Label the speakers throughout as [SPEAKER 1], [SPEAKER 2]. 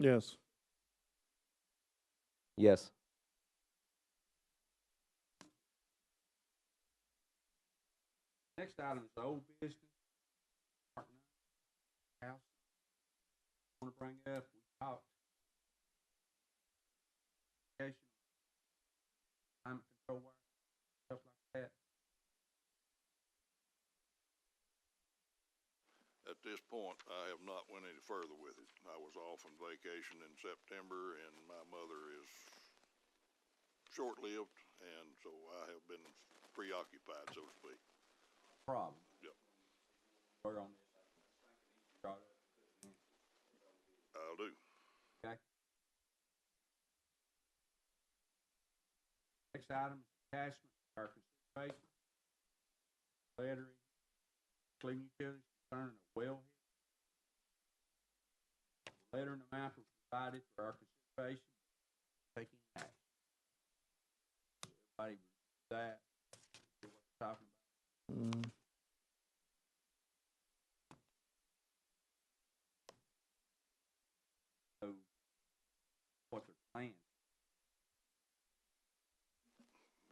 [SPEAKER 1] Yes.
[SPEAKER 2] Yes.
[SPEAKER 3] Next item is old business. Martin House. I want to bring up, we talked. Climate control wire, stuff like that.
[SPEAKER 4] At this point, I have not went any further with it. I was off on vacation in September, and my mother is short-lived, and so I have been preoccupied, so to speak.
[SPEAKER 3] Problem.
[SPEAKER 4] Yep.
[SPEAKER 3] We're on this. Brought up.
[SPEAKER 4] I'll do.
[SPEAKER 3] Okay. Next item is attachment to our consideration. Lettering, including utilities concerning a wellhead. The letter and the map was provided for our consideration, taking action. Everybody review that, see what we're talking about.
[SPEAKER 1] Mm.
[SPEAKER 3] So, what their plan.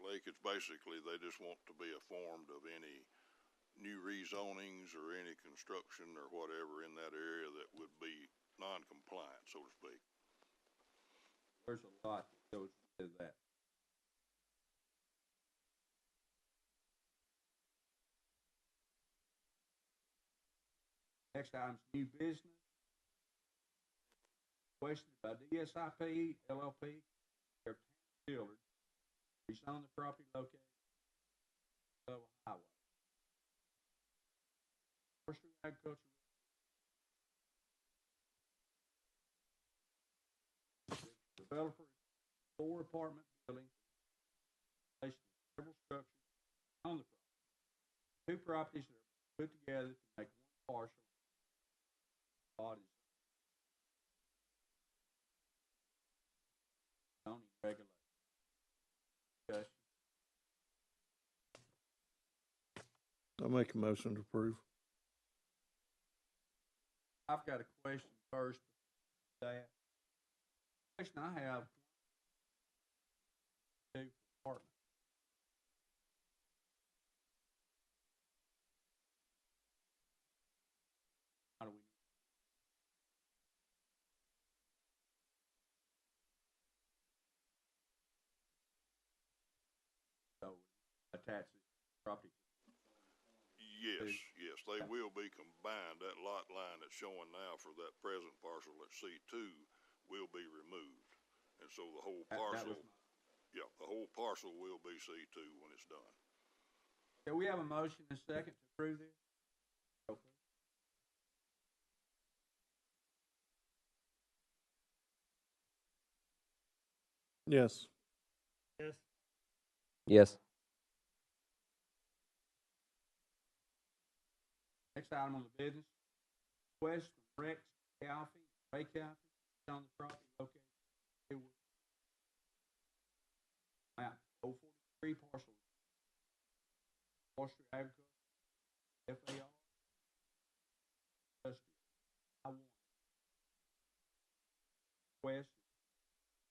[SPEAKER 4] Blake, it's basically, they just want to be informed of any new rezonings or any construction or whatever in that area that would be non-compliant, so to speak.
[SPEAKER 3] There's a lot that goes into that. Next item is new business. Question by DSIP LLP, their builders, rezone the property located below a highway. Forestry agriculture. Developer, 4 apartment building, several structures on the property. 2 properties that are put together to make one parcel. Lot is zoning regulations. Discussion.
[SPEAKER 1] I'll make a motion to approve.
[SPEAKER 3] I've got a question first. That question I have. 2 apartment. How do we? So attach this property.
[SPEAKER 4] Yes, yes, they will be combined. That lot line that's showing now for that present parcel at C2 will be removed. And so the whole parcel, yeah, the whole parcel will be C2 when it's done.
[SPEAKER 3] Okay, we have a motion and a second to approve this. Okay.
[SPEAKER 1] Yes.
[SPEAKER 5] Yes.
[SPEAKER 2] Yes.
[SPEAKER 3] Next item on the business, request from Rex Calfee, Ray Calfee, on the property located map 043 parcel. Forestry agriculture, FAR, industrial. I want. Request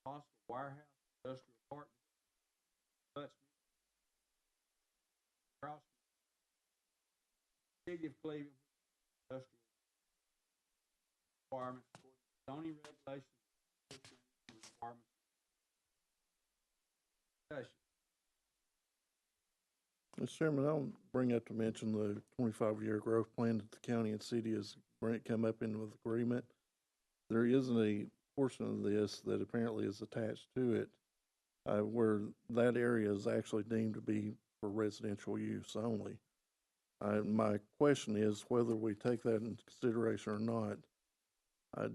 [SPEAKER 3] possible warehouse, industrial park, Butts, Cross, City of Cleveland, industrial requirements, zoning regulations, requirements. Discussion.
[SPEAKER 1] Mr. Chairman, I'll bring up to mention the 25-year growth plan that the county and city has come up in with agreement. There is a portion of this that apparently is attached to it, where that area is actually deemed to be for residential use only. My question is whether we take that into consideration or not.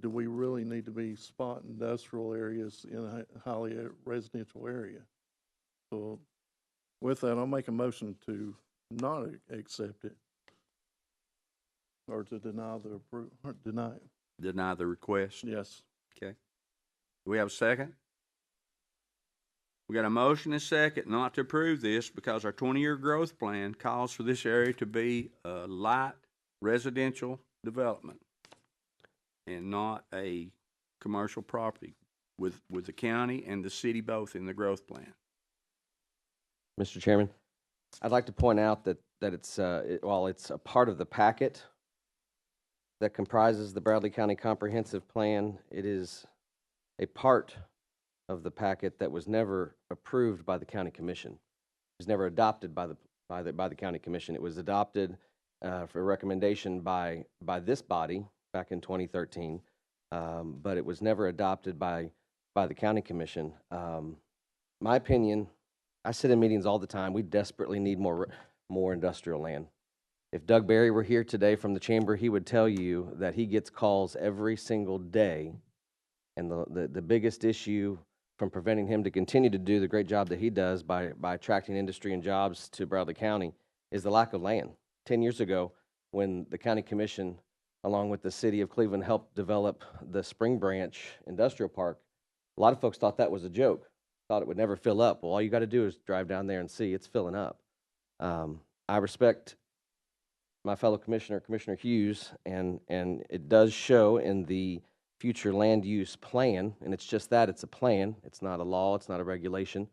[SPEAKER 1] Do we really need to be spot industrial areas in a highly residential area? So with that, I'll make a motion to not accept it or to deny the deny it.
[SPEAKER 3] Deny the request.
[SPEAKER 1] Yes.
[SPEAKER 3] Okay. Do we have a second? We got a motion and a second not to approve this because our 20-year growth plan calls for this area to be a light residential development and not a commercial property with the county and the city both in the growth plan.
[SPEAKER 2] Mr. Chairman, I'd like to point out that it's, while it's a part of the packet that comprises the Bradley County Comprehensive Plan, it is a part of the packet that was never approved by the county commission. It was never adopted by the county commission. It was adopted for recommendation by this body back in 2013, but it was never adopted by the county commission. My opinion, I sit in meetings all the time. We desperately need more industrial land. If Doug Barry were here today from the chamber, he would tell you that he gets calls every single day, and the biggest issue from preventing him to continue to do the great job that he does by attracting industry and jobs to Bradley County is the lack of land. 10 years ago, when the county commission, along with the city of Cleveland, helped develop the Spring Branch Industrial Park, a lot of folks thought that was a joke, thought it would never fill up. Well, all you got to do is drive down there and see it's filling up. I respect my fellow commissioner, Commissioner Hughes, and it does show in the future land use plan, and it's just that, it's a plan. It's not a law, it's not a regulation.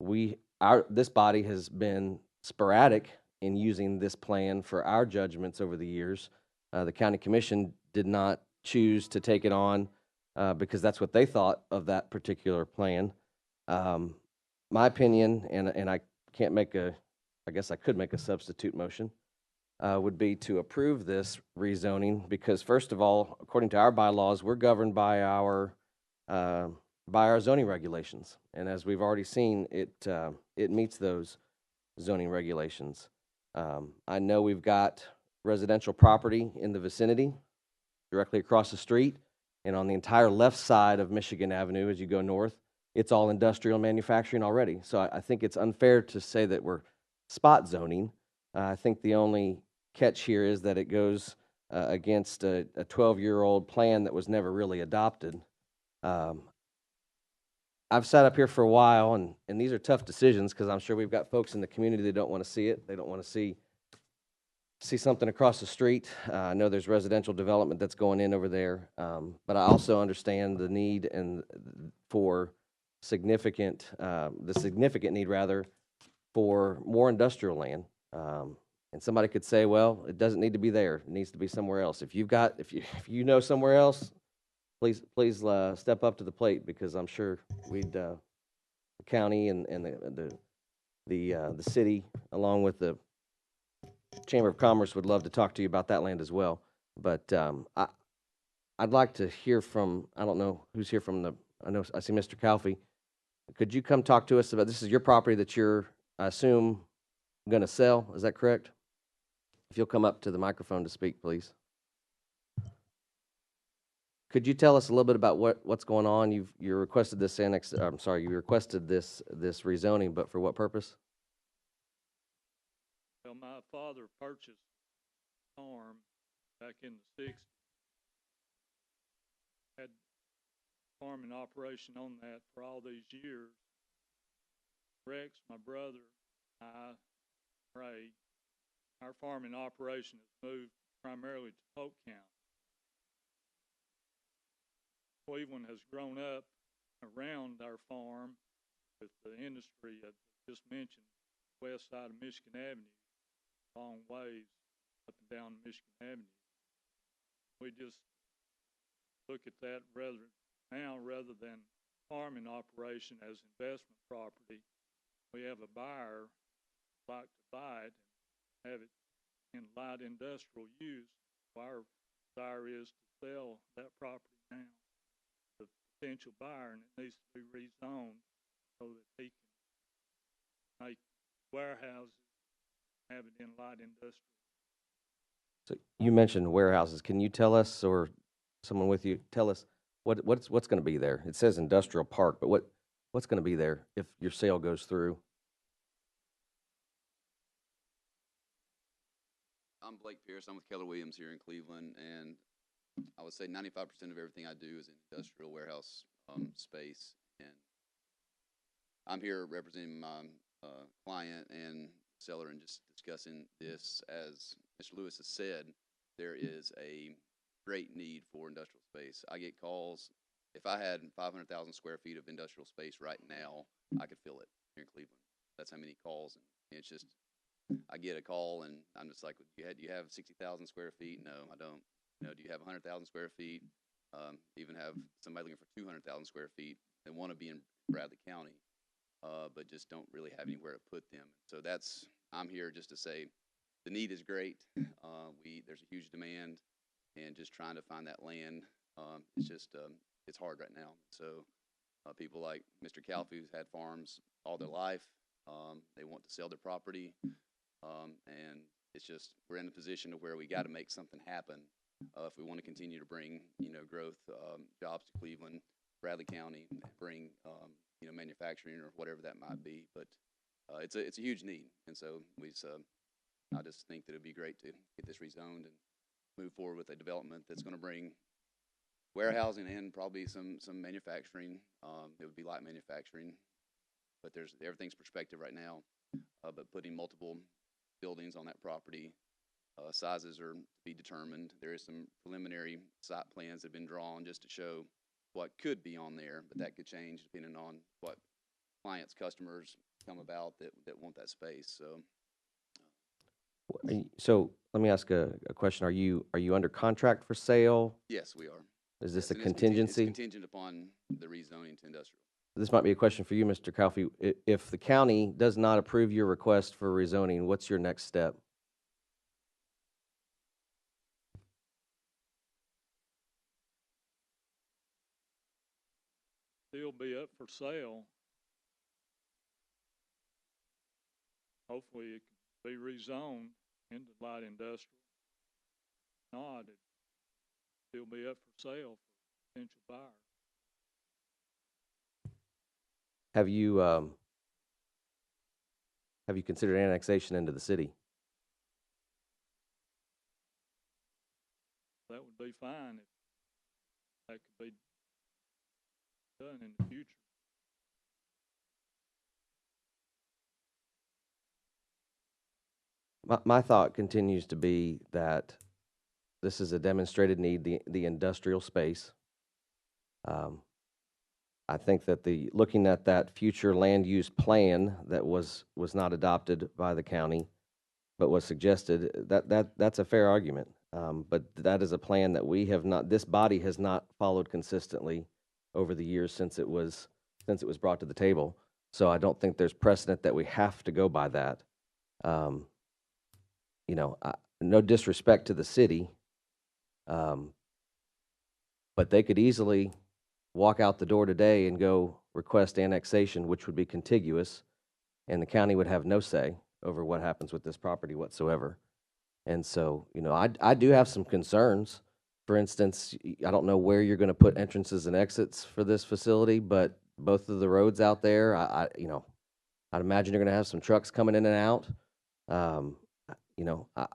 [SPEAKER 2] This body has been sporadic in using this plan for our judgments over the years. The county commission did not choose to take it on because that's what they thought of that particular plan. My opinion, and I can't make I guess I could make a substitute motion, would be to approve this rezoning because, first of all, according to our bylaws, we're governed by our zoning regulations, and as we've already seen, it meets those zoning regulations. I know we've got residential property in the vicinity, directly across the street, and on the entire left side of Michigan Avenue as you go north, it's all industrial manufacturing already. So I think it's unfair to say that we're spot zoning. I think the only catch here is that it goes against a 12-year-old plan that was never really adopted. I've sat up here for a while, and these are tough decisions because I'm sure we've got folks in the community that don't want to see it. They don't want to see something across the street. I know there's residential development that's going in over there, but I also understand the need for significant need rather for more industrial land. And somebody could say, well, it doesn't need to be there. It needs to be somewhere else. If you know somewhere else, please step up to the plate because I'm sure the county and the city, along with the Chamber of Commerce, would love to talk to you about that land as well. But I'd like to hear from, I don't know who's here from I see Mr. Calfee. Could you come talk to us about, this is your property that you're, I assume, going to sell, is that correct? If you'll come up to the microphone to speak, please. Could you tell us a little bit about what's going on? You requested this you requested this rezoning, but for what purpose?
[SPEAKER 5] Well, my father purchased a farm back in the 60s. Had farming operation on that for all these years. Rex, my brother, I, Ray, our farming operation has moved primarily to Polk County. Cleveland has grown up around our farm with the industry I just mentioned, west side of Michigan Avenue, long ways up and down Michigan Avenue. We just look at that rather than farming operation as investment property. We have a buyer like to buy it and have it in light industrial use. Our desire is to sell that property now to the potential buyer, and it needs to be rezoned so that he can make warehouses, have it in light industrial.
[SPEAKER 2] So you mentioned warehouses. Can you tell us, or someone with you, tell us what's going to be there? It says industrial park, but what's going to be there if your sale goes through?
[SPEAKER 6] I'm Blake Pierce. I'm with Keller Williams here in Cleveland, and I would say 95% of everything I do is in industrial warehouse space. And I'm here representing my client and seller and just discussing this. As Mr. Lewis has said, there is a great need for industrial space. I get calls if I had 500,000 square feet of industrial space right now, I could fill it here in Cleveland. That's how many calls. And it's just, I get a call and I'm just like, do you have 60,000 square feet? No, I don't. You know, do you have 100,000 square feet? Even have somebody looking for 200,000 square feet. They want to be in Bradley County, but just don't really have anywhere to put them. So I'm here just to say the need is great. There's a huge demand, and just trying to find that land, it's just, it's hard right now. So people like Mr. Calfee, who's had farms all their life, they want to sell their property, and it's just, we're in a position to where we got to make something happen if we want to continue to bring, growth, jobs to Cleveland, Bradley County, bring, manufacturing or whatever that might be. But it's a huge need, and so I just think that it'd be great to get this rezoned and move forward with a development that's going to bring warehousing and probably some manufacturing. It would be light manufacturing, but everything's perspective right now. But putting multiple buildings on that property, sizes are to be determined. There is some preliminary site plans that have been drawn just to show what could be on there, but that could change depending on what clients, customers come about that want that space.
[SPEAKER 2] So let me ask a question. Are you under contract for sale?
[SPEAKER 6] Yes, we are.
[SPEAKER 2] Is this
[SPEAKER 6] Yes,
[SPEAKER 2] a
[SPEAKER 6] and
[SPEAKER 2] contingency?
[SPEAKER 6] It's contingent upon the rezoning to industrial.
[SPEAKER 2] This might be a question for you, Mr. Calfee. If the county does not approve your request for rezoning, what's your next step?
[SPEAKER 5] Still be up for sale. Hopefully it can be rezoned into light industrial. If not, it still be up for sale for potential buyers.
[SPEAKER 2] Have you considered annexation into the city?
[SPEAKER 5] That would be fine if that could be done in the future.
[SPEAKER 2] My thought continues to be that this is a demonstrated need, the industrial space. I think that looking at that future land use plan that was not adopted by the county, but was suggested, that's a fair argument. But that is a plan that this body has not followed consistently over the years since it was brought to the table. So I don't think there's precedent that we have to go by that. No disrespect to the city, but they could easily walk out the door today and go request annexation, which would be contiguous, and the county would have no say over what happens with this property whatsoever. And so, I do have some concerns. For instance, I don't know where you're going to put entrances and exits for this facility, but both of the roads out there, I'd imagine you're going to have some trucks coming in and out.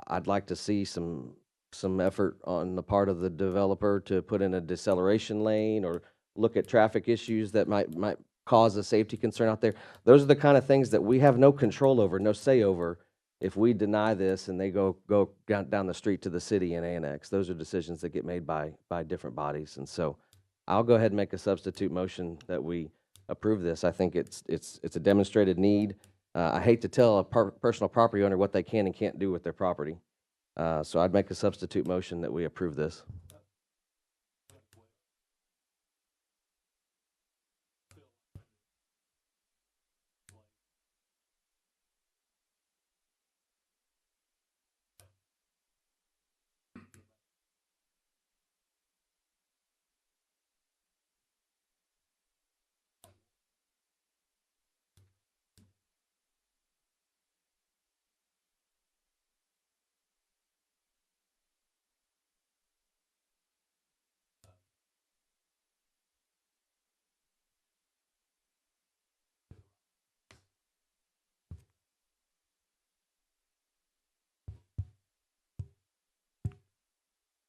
[SPEAKER 2] I'd like to see some effort on the part of the developer to put in a deceleration lane or look at traffic issues that might cause a safety concern out there. Those are the kind of things that we have no control over, no say over. If we deny this and they go down the street to the city and annex, those are decisions that get made by different bodies. And so I'll go ahead and make a substitute motion that we approve this. I think it's a demonstrated need. I hate to tell a personal property owner what they can and can't do with their property. So I'd make a substitute motion that we approve this.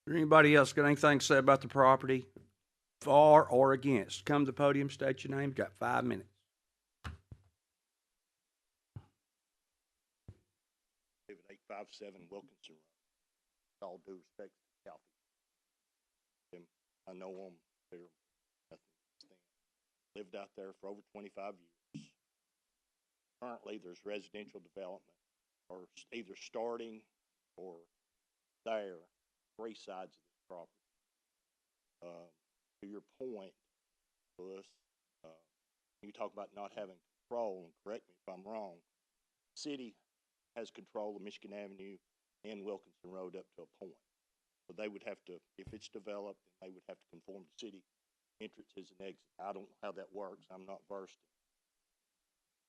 [SPEAKER 3] Is there anybody else got anything to say about the property, for or against? Come to the podium, state your name. Got 5 minutes.
[SPEAKER 7] David 857 Wilkinson Road. All due respect to Calfee. I know them. They're nothing lived out there for over 25 years. Currently, there's residential development, or either starting or there, 3 sides of this property. To your point, Lewis, you talk about not having control, and correct me if I'm wrong, city has control of Michigan Avenue and Wilkinson Road up to a point. So they would have to, if it's developed, then they would have to conform to city entrances and exits. I don't know how that works. I'm not versed.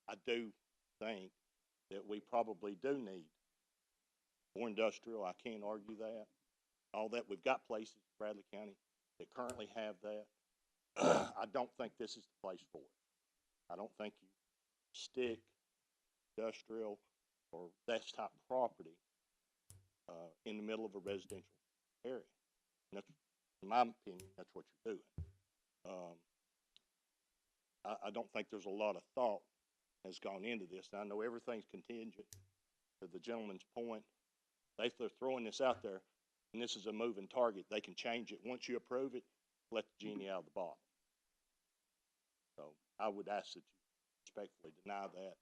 [SPEAKER 7] I do think that we probably do need more industrial. I can't argue that. All that, we've got places in Bradley County that currently have that. I don't think this is the place for it. I don't think you stick industrial or that type of property in the middle of a residential area. And that's, in my opinion, that's what you're doing. I don't think there's a lot of thought has gone into this. And I know everything's contingent. To the gentleman's point, they're throwing this out there, and this is a moving target. They can change it. Once you approve it, let the genie out of the bottle. So I would ask that you respectfully deny that.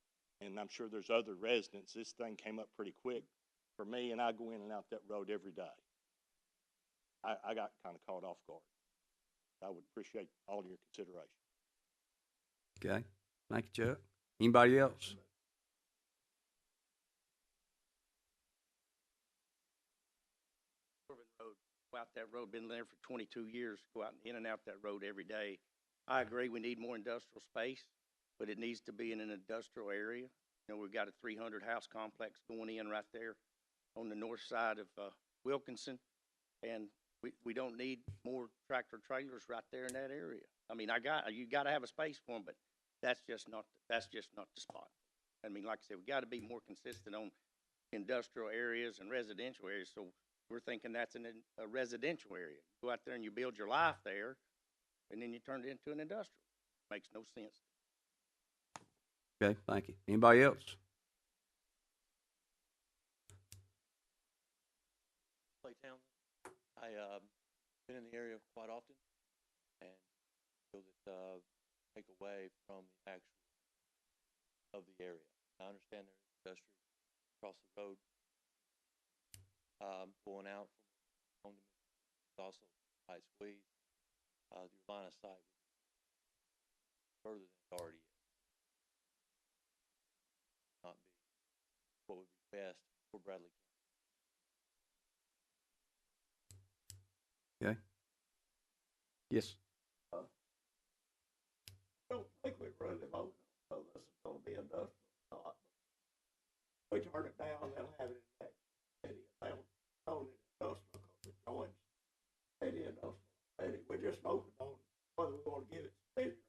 [SPEAKER 7] And I'm sure there's other residents. This thing came up pretty quick for me, and I go in and out that road every day. I got kind of caught off guard. I would appreciate all of your consideration.
[SPEAKER 3] Okay, thank you, Chuck. Anybody else?
[SPEAKER 8] Road, go out that road, been there for 22 years, go out in and out that road every day. I agree we need more industrial space, but it needs to be in an industrial area. You know, we've got a 300 house complex going in right there on the north side of Wilkinson, and we don't need more tractor trailers right there in that area. I mean, you got to have a space for them, but that's just not the spot. I mean, like I said, we got to be more consistent on industrial areas and residential areas. So we're thinking that's in a residential area. You go out there and you build your life there, and then you turn it into an industrial. Makes no sense.
[SPEAKER 3] Okay, thank you. Anybody else?
[SPEAKER 9] Claytown. I been in the area quite often, and feel that take away from the actual of the area. I understand there's industry across the road, going out from home to also tight squeeze. Your line of sight further than it already is. Not be what would be best for Bradley County.
[SPEAKER 3] Okay. Yes.
[SPEAKER 1] I don't think we really voted on this is gonna be industrial or not. We turn it down, they'll have it in that city, they'll own it industrial, because it joins city industrial. We just voted on whether we wanna give it to city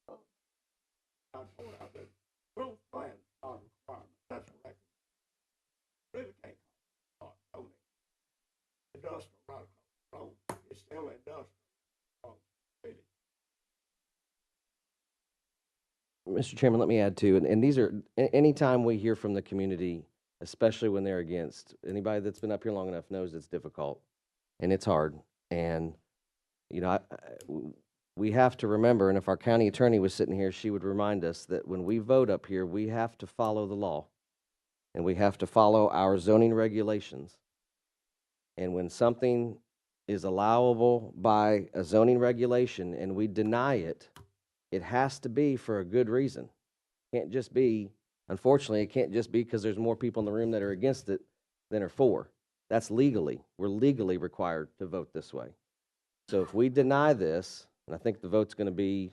[SPEAKER 1] or not. I point out that growth plan is not a requirement, that's a record. Really can't call it zoning. Industrial right across the road, it's still industrial.
[SPEAKER 2] Mr. Chairman, let me add too, and these are, anytime we hear from the community, especially when they're against, anybody that's been up here long enough knows it's difficult and it's hard. And, you know, we have to remember, and if our county attorney was sitting here, she would remind us that when we vote up here, we have to follow the law and we have to follow our zoning regulations. And when something is allowable by a zoning regulation and we deny it, it has to be for a good reason. Can't just be, unfortunately, it can't just be because there's more people in the room that are against it than are for. That's we're legally required to vote this way. So if we deny this, and I think the vote's going to be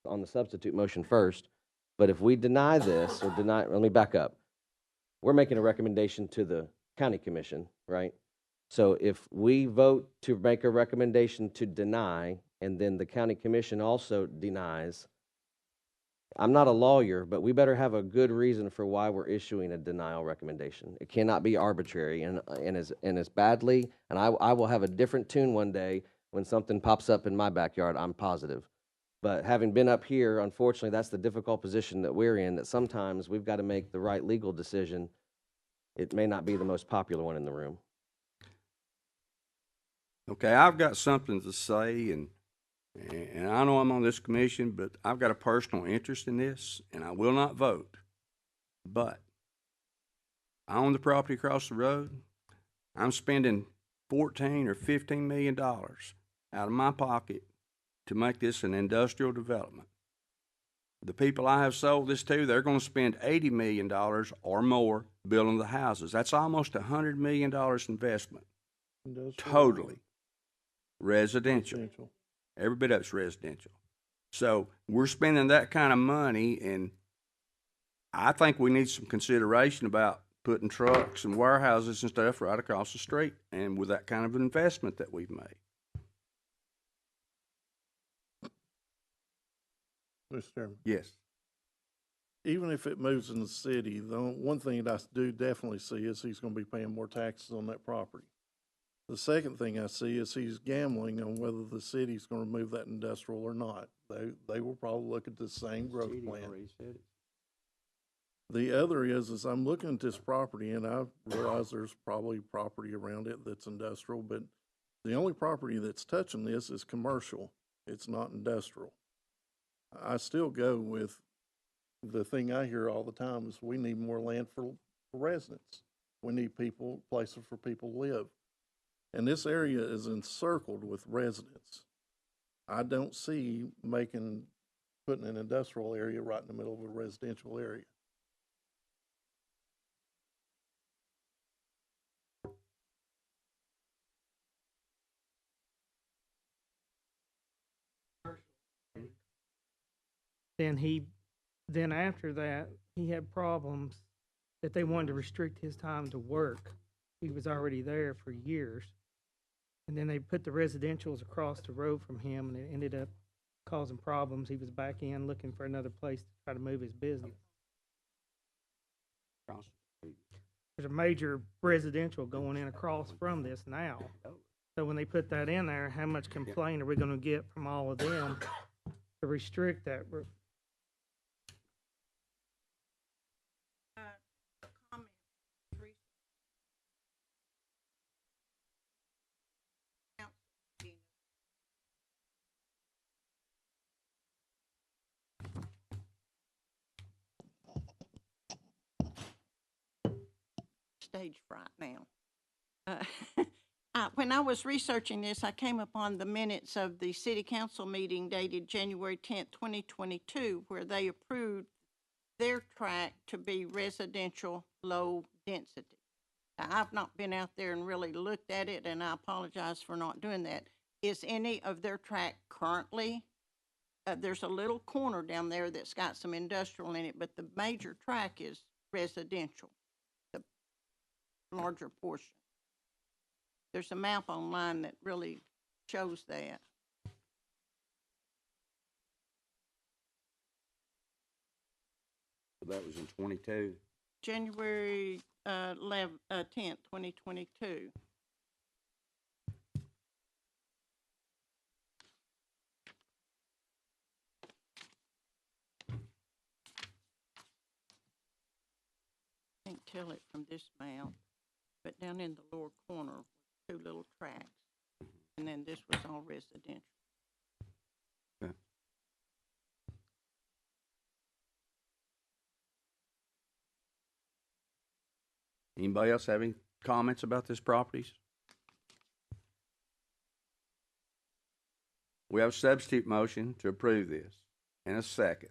[SPEAKER 2] on the substitute motion first, but if we deny this or let me back up. We're making a recommendation to the county commission, right? So if we vote to make a recommendation to deny, and then the county commission also denies, I'm not a lawyer, but we better have a good reason for why we're issuing a denial recommendation. It cannot be arbitrary, and as badly, and I will have a different tune one day when something pops up in my backyard, I'm positive. But having been up here, unfortunately, that's the difficult position that we're in, that sometimes we've got to make the right legal decision. It may not be the most popular one in the room.
[SPEAKER 3] Okay, I've got something to say, and And I know I'm on this commission, but I've got a personal interest in this, and I will not vote. But I own the property across the road. I'm spending 14 or 15 million dollars out of my pocket to make this an industrial development. The people I have sold this to, they're going to spend $80 million or more building the houses. That's almost $100 million investment,
[SPEAKER 1] Industrial.
[SPEAKER 3] totally residential.
[SPEAKER 1] Residential.
[SPEAKER 3] Every bit of it's residential. So we're spending that kind of money, and I think we need some consideration about putting trucks and warehouses and stuff right across the street, and with that kind of investment that we've made.
[SPEAKER 1] Mr. Chairman,
[SPEAKER 3] Yes.
[SPEAKER 1] even if it moves in the city, the one thing that I do definitely see is he's gonna be paying more taxes on that property. The second thing I see is he's gambling on whether the city's gonna move that industrial or not. They will probably look at the same growth plan. The other is I'm looking at this property and I realize there's probably property around it that's industrial, but the only property that's touching this is commercial. It's not industrial. I still go with the thing I hear all the time is we need more land for residents. We need places for people to live. And this area is encircled with residents. I don't see putting an industrial area right in the middle of a residential area.
[SPEAKER 10] Then after that, he had problems that they wanted to restrict his time to work. He was already there for years. And then they put the residentials across the road from him, and it ended up causing problems. He was back in looking for another place to try to move his business. There's a major residential going in across from this now. So when they put that in there, how much complaint are we gonna get from all of them to restrict that?
[SPEAKER 11] Stage fright now. When I was researching this, I came upon the minutes of the city council meeting dated January 10th, 2022, where they approved their tract to be residential low density. Now, I've not been out there and really looked at it, and I apologize for not doing that. Is any of their tract currently? There's a little corner down there that's got some industrial in it, but the major tract is residential, the larger portion. There's a map online that really shows that.
[SPEAKER 3] That was in 22.
[SPEAKER 11] January 10th, 2022. Can't tell it from this map, but down in the lower corner were two little tracks, and then this was all residential.
[SPEAKER 3] Okay. Anybody else have any comments about this properties? We have a substitute motion to approve this and a second.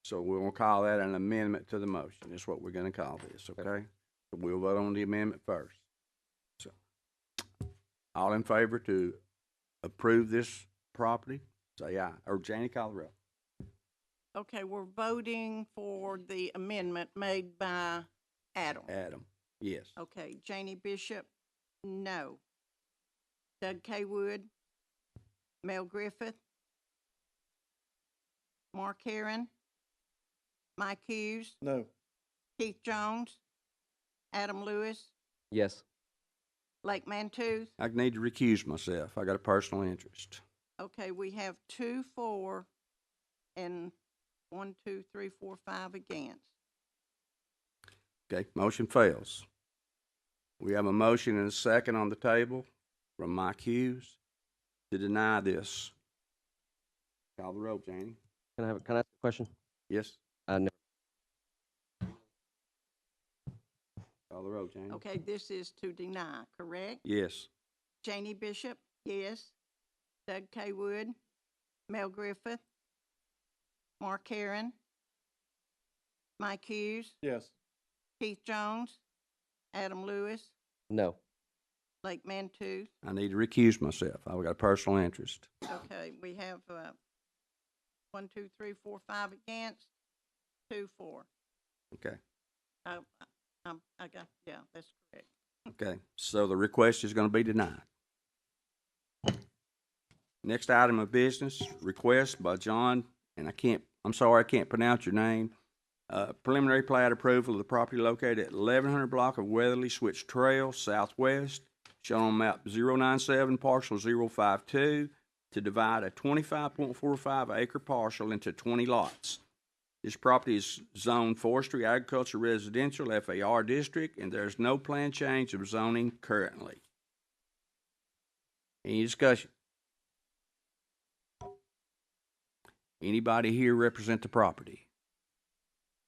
[SPEAKER 3] So we're gonna call that an amendment to the motion. That's what we're gonna call this, okay? So we'll vote on the amendment first. So, all in favor to approve this property, say aye. Or Janie, call the roll.
[SPEAKER 11] Okay, we're voting for the amendment made by Adam.
[SPEAKER 3] Adam, yes.
[SPEAKER 11] Okay, Janie Bishop, no. Doug K. Wood, Mel Griffith, Mark Heron, Mike Hughes,
[SPEAKER 1] No.
[SPEAKER 11] Keith Jones, Adam Lewis,
[SPEAKER 2] Yes.
[SPEAKER 11] Lake Mantooth.
[SPEAKER 3] I need to recuse myself. I got a personal interest.
[SPEAKER 11] Okay, we have 2 for and 1, 2, 3, 4, 5 against.
[SPEAKER 3] Okay, motion fails. We have a motion and a second on the table from Mike Hughes. to deny this? Call the roll, Janie.
[SPEAKER 2] Can I ask a question?
[SPEAKER 3] Yes?
[SPEAKER 2] No.
[SPEAKER 3] Call the roll, Janie.
[SPEAKER 11] Okay, this is to deny, correct?
[SPEAKER 3] Yes.
[SPEAKER 11] Janie Bishop, yes. Doug K. Wood, Mel Griffith, Mark Heron, Mike Hughes,
[SPEAKER 1] Yes.
[SPEAKER 11] Keith Jones, Adam Lewis,
[SPEAKER 2] No.
[SPEAKER 11] Blake Mantooth.
[SPEAKER 3] I need to recuse myself. I've got a personal interest.
[SPEAKER 11] Okay, we have, 1, 2, 3, 4, 5 against, 2 for.
[SPEAKER 3] Okay.
[SPEAKER 11] I got, yeah, that's correct.
[SPEAKER 3] Okay. So the request is going to be denied. Next item of business, request by John, and I'm sorry, I can't pronounce your name. Preliminary plat approval of the property located at 1100 block of Weatherly Switch Trail Southwest, shown on map 097 parcel 052, to divide a 25.45 acre parcel into 20 lots. This property is zoned forestry, agriculture, residential, FAR district, and there's no plan change of zoning currently. Any discussion? Anybody here represent the property?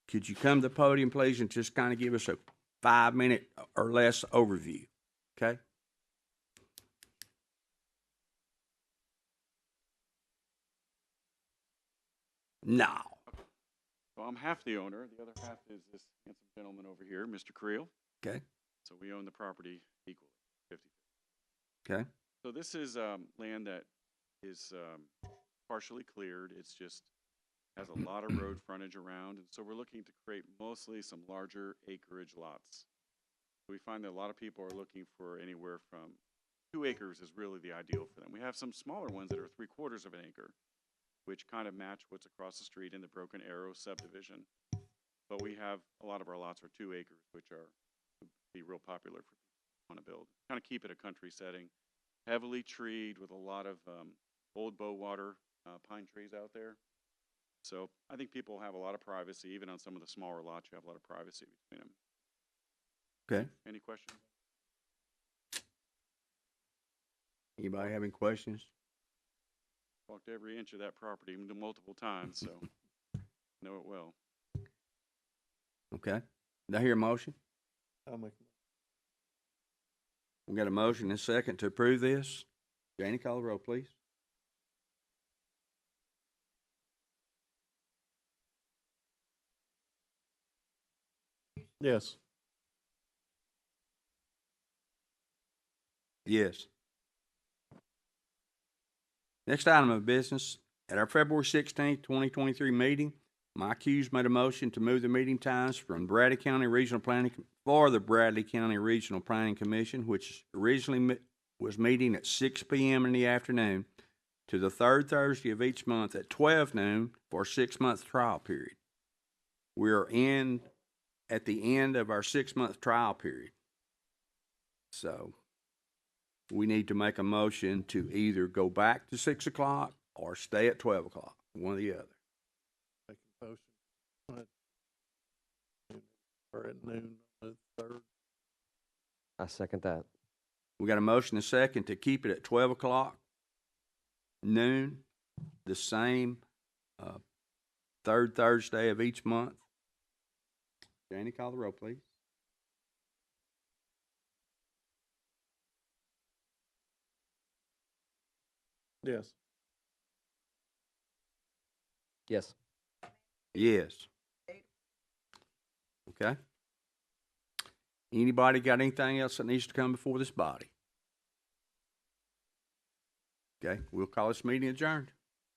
[SPEAKER 3] Could you come to the podium, please, and just kind of give us a 5-minute or less overview, okay? No.
[SPEAKER 12] Well, I'm half the owner. The other half is this handsome gentleman over here, Mr. Creel.
[SPEAKER 3] Okay.
[SPEAKER 12] So we own the property equally, 50.
[SPEAKER 3] Okay.
[SPEAKER 12] So this is land that is partially cleared. It's just has a lot of road frontage around, and so we're looking to create mostly some larger acreage lots. We find that a lot of people are looking for anywhere from 2 acres is really the ideal for them. We have some smaller ones that are 3/4 of an acre, which kind of match what's across the street in the Broken Arrow subdivision. But we have a lot of our lots are 2 acres, which are would be real popular for people who want to build. Kind of keep it a country setting, heavily treed with a lot of old Bowater pine trees out there. So I think people have a lot of privacy, even on some of the smaller lots. You have a lot of privacy between them.
[SPEAKER 3] Okay.
[SPEAKER 12] Any questions?
[SPEAKER 3] Anybody have any questions?
[SPEAKER 12] Walked every inch of that property multiple times, so know it well.
[SPEAKER 3] Okay. Did I hear a motion?
[SPEAKER 1] I'll make
[SPEAKER 3] We got a motion and a second to approve this. Janie, call the roll, please.
[SPEAKER 1] Yes.
[SPEAKER 3] Yes. Next item of business, at our February 16th, 2023 meeting, Mike Hughes made a motion to move the meeting times from Bradley County Regional Planning, for the Bradley County Regional Planning Commission, which originally was meeting at 6 p.m. in the afternoon, to the third Thursday of each month at 12 noon for a 6-month trial period. We're at the end of our 6-month trial period. So we need to make a motion to either go back to 6 o'clock or stay at 12 o'clock, one or the other.
[SPEAKER 1] Make a motion. Or at noon on the 3rd.
[SPEAKER 2] I second that.
[SPEAKER 3] We got a motion and a second to keep it at 12 o'clock, noon, the same third Thursday of each month. Janie, call the roll, please.
[SPEAKER 1] Yes.
[SPEAKER 2] Yes.
[SPEAKER 3] Yes. Okay. Anybody got anything else that needs to come before this body? Okay, we'll call this meeting adjourned.